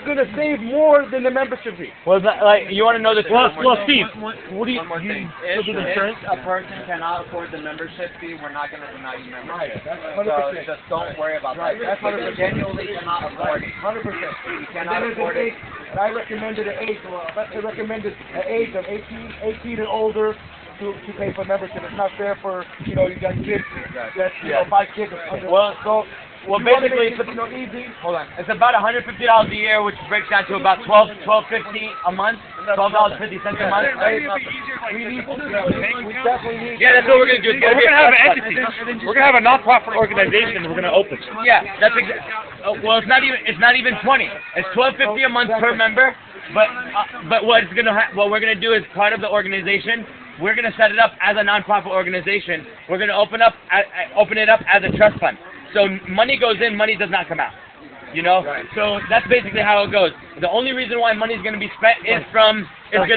going to save more than the membership fee. Well, like, you want to know the truth? Well, Steve, What do you think? If a person cannot afford the membership fee, we're not going to deny you membership. So just don't worry about that. If you genuinely cannot afford it, 100%. you cannot afford it. And I recommended an age of 18 and older to pay for membership. It's not fair for, you got kids, that's, 5 kids. Well, basically, it's easy. hold on. It's about $150 a year, which breaks down to about $12.50 a month. $12.50 a month. Yeah, that's what we're gonna do. we're gonna have an entity. We're gonna have a non-profit organization. We're gonna open. Yeah, that's well, it's not even 20. It's $12.50 a month per member. But what we're gonna do is part of the organization. We're gonna set it up as a non-profit organization. We're gonna open it up as a trust fund. So money goes in, money does not come out. Right. So that's basically how it goes. The only reason why money is going to be spent is going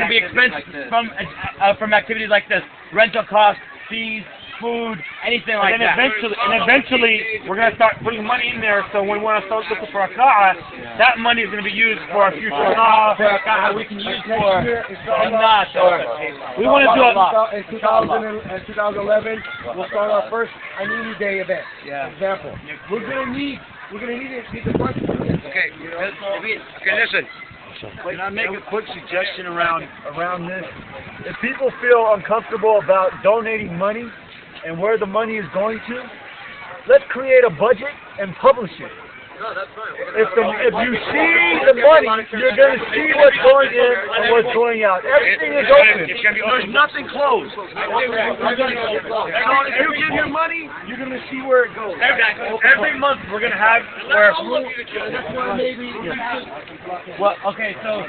to be expense from activities like this: rental costs, fees, food, anything like that. Eventually, we're gonna start putting money in there. So when we want to start looking for a car, that money is gonna be used for our future car. For a car we can use for We want to do in 2011, we'll start our first Hanina Day event. Example. We're gonna need it. Okay, listen. Can I make a quick suggestion around this? If people feel uncomfortable about donating money and where the money is going to, let's create a budget and publish it. No, that's fine. If you see the money, you're going to see what's going in and what's going out. Everything is open. There's nothing closed. So if you give your money, you're going to see where it goes. every month we're gonna have Well, okay, so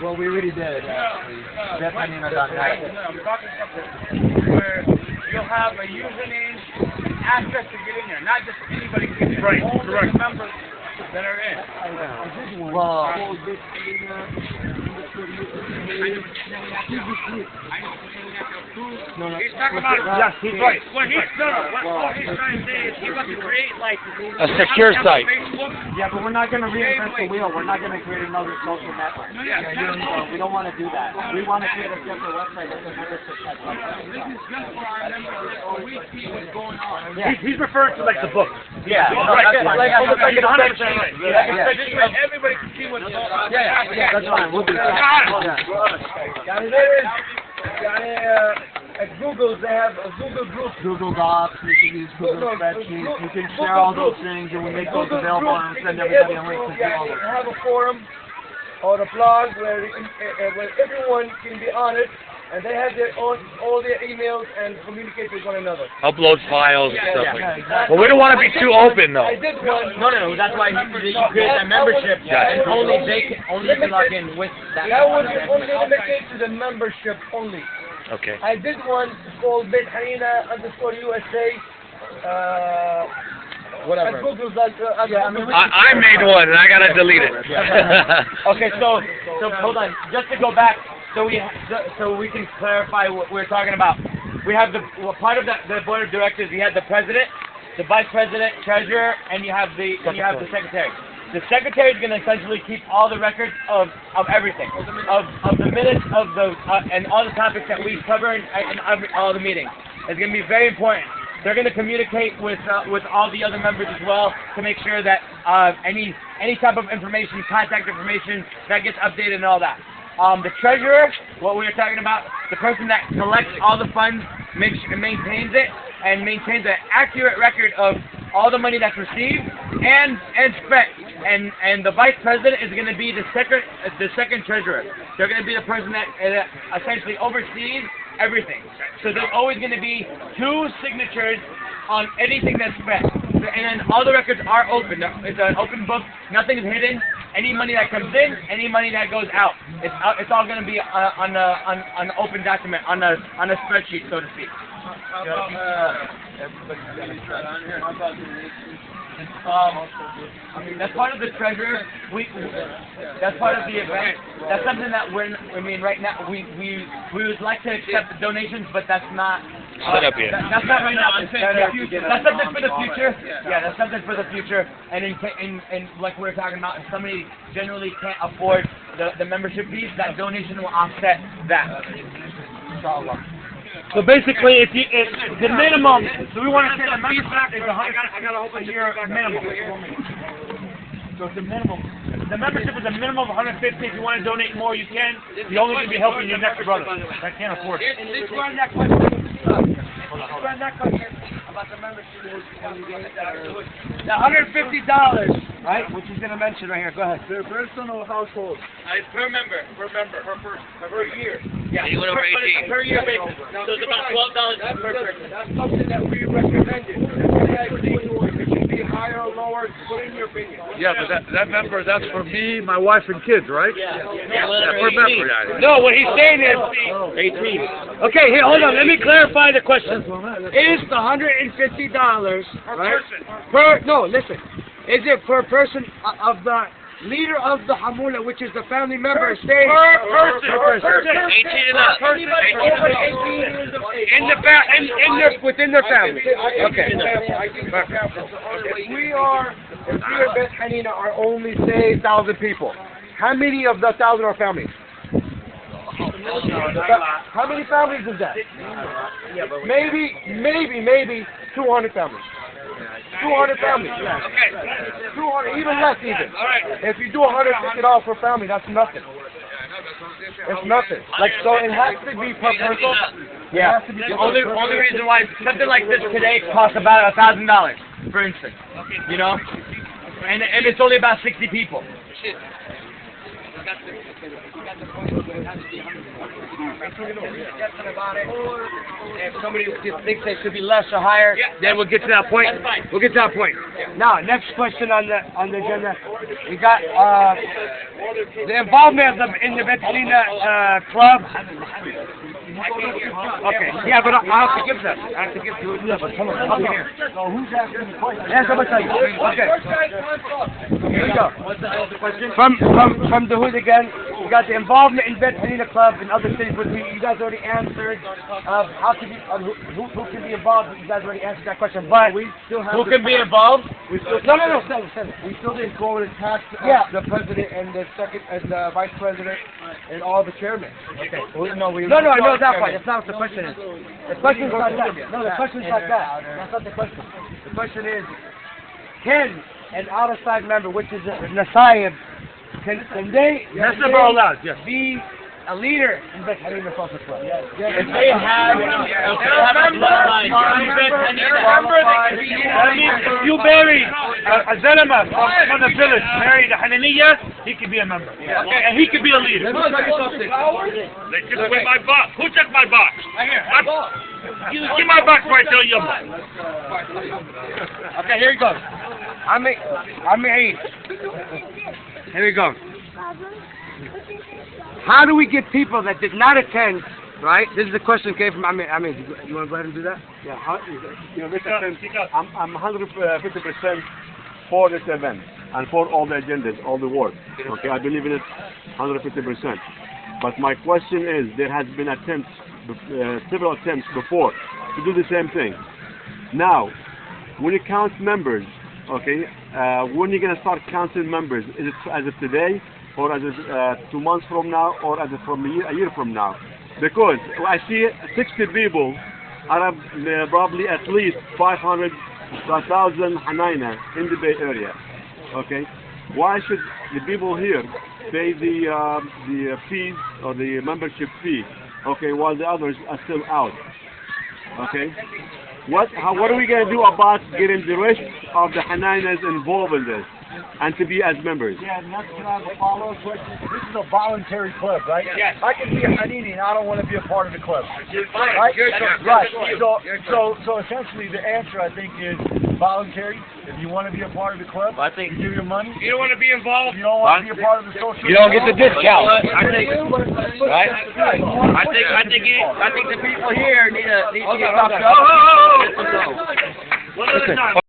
Well, we already did. Beit Hanina.net. where you'll have a username and access to get in there. Not just anybody can get in. Right, Only correct. the members that are in. Well, He's talking about yes, he's right. What he's trying to say is he wants to create like A secure site. Facebook. yeah, but we're not going to reinvent the wheel. We're not going to create another social network. We don't want to do that. We want to create a separate website that's a membership site. This is just for our members so we see what's going on. He's referring to like the book. Yeah, Right, that's fine. like, That's like, fine. 100% right. This way everybody can see what's going on. Yeah, that's fine. We'll do that. At Google, they have a Google group. Google Docs, you can use Google Spreadsheets, you can share all those things, and we make those available and send everybody a link to do all They those. have a forum or a blog where everyone can be on it, and they have all their emails and communicate with one another. Upload files and stuff like that. Exactly. Well, we don't want to be too open, though. I did one. No. That's why you create a membership, and only they can log in with that. That was only limited to the membership only. Okay. I did one called Beit Hanina _USA. Whatever. At Google's I made one, and I gotta delete it. Okay, so hold on. Just to go back, so we can clarify what we're talking about. We have part of the board of directors. You have the president, the vice president, treasurer, and you have the secretary. The secretary is going to essentially keep all the records of everything, of the minutes of the and all the topics that we cover in all the meetings. It's going to be very important. They're going to communicate with all the other members as well to make sure that any type of information, contact information, that gets updated and all that. The treasurer, what we were talking about, the person that collects all the funds, maintains it, and maintains an accurate record of all the money that's received and spent. And the vice president is going to be the second treasurer. They're going to be the person that essentially oversees everything. So there's always going to be 2 signatures on anything that's spent. And then all the records are open. It's an open book. Nothing's hidden. Any money that comes in, any money that goes out, it's all going to be on an open document, on a spreadsheet, so to speak. I mean, that's part of the treasure. That's part of the event. That's something that right now we would like to accept donations, but that's not Set up here. That's not right now. That's something for the future. Yeah, that's something for the future. And like we were talking about, if somebody generally can't afford the membership fees, that donation will offset that. So basically, if the minimum, so we want to say the membership is a year minimum. So it's a minimum. The membership is a minimum of 150. If you want to donate more, you can. You're only going to be helping your next brother that can't afford it. Let's run that question. About the membership. The $150, right? Which he's going to mention right here. Go ahead. Per person or household? Per member, per year. Yeah, You went over 18. per year basis. So it's about $12 per person. That's something that we recommended. It should be higher or lower. Put in your opinion. Yeah, but that member, that's for me, my wife, and kids, right? Yeah, per member. No, what he's saying is 18. Okay, here, hold on. Let me clarify the question. Is the $150 right? No, listen. Is it per person of the leader of the Hamula, which is the family member, staying Per person. 18 and up. within their family? Okay. If we in Beit Hanina are only say 1,000 people, how many of the 1,000 are families? How many families is that? Maybe 200 families. 200 families. Okay. 200, even less even. If you do $150 per family, that's nothing. It's nothing. Like, so it has to be per person. Yeah. The only reason why something like this today costs about $1,000, for instance. You know, and it's only about 60 people. If somebody thinks it should be less or higher, Then we'll get to that point. We'll get to that point. Now, next question on the agenda. We got the involvement of in the Beit Hanina club. Okay. Yeah, but I have to give them. I have to give them. Yeah, but come on. Okay. So who's asking the question? Yes, I'm gonna tell you. Okay. Here we go. From the hood again. We got the involvement in Beit Hanina club and other cities, but you guys already answered how to be who can be involved. You guys already answered that question, but we still have who can be involved? We still we still didn't go and tax the president and the second and the vice president and all the chairmen. Okay. No, I know that part. That's not what the question is. The question is not that. No, the question is not that. That's not the question. The question is, can an outside member, which is a Nasayib, can they be a leader in Beit Hanina Social Club? If they have a bloodline, That means if you marry a Zalama from the village, married a Hananiya, he can be a member. Okay, and he can be a leader. Let me tell you something. They took away my box. Who took my box? Give my box right there, you. Okay, here he goes. I'm eight. Here we go. How do we get people that did not attend, right? This is a question came from Amir. You want to go ahead and do that? Yeah, I'm 150% for this event and for all the agendas, all the work. Okay, I believe in it 150%. But my question is, there has been attempts, several attempts before to do the same thing. Now, when you count members, okay, when you're gonna start counting members? Is it as of today, or as of 2 months from now, or as of from a year from now? Because I see 60 people out of probably at least 500 to 1,000 Hanina in the Bay Area. Okay, why should the people here pay the fees or the membership fee? Okay, while the others are still out. Okay, what are we gonna do about getting the rest of the Haninas involved in this and to be as members? Yeah, and that's can I have a follow-up question? This is a voluntary club, right? Yes. I can be a Hanini and I don't want to be a part of the club. Fine. Right? Right. So essentially the answer I think is voluntary. If you want to be a part of the club, I think you give your money. You don't want to be involved? You don't want to be a part of the social. you don't get the discount. Right? I think the people here need to talk to us. Well,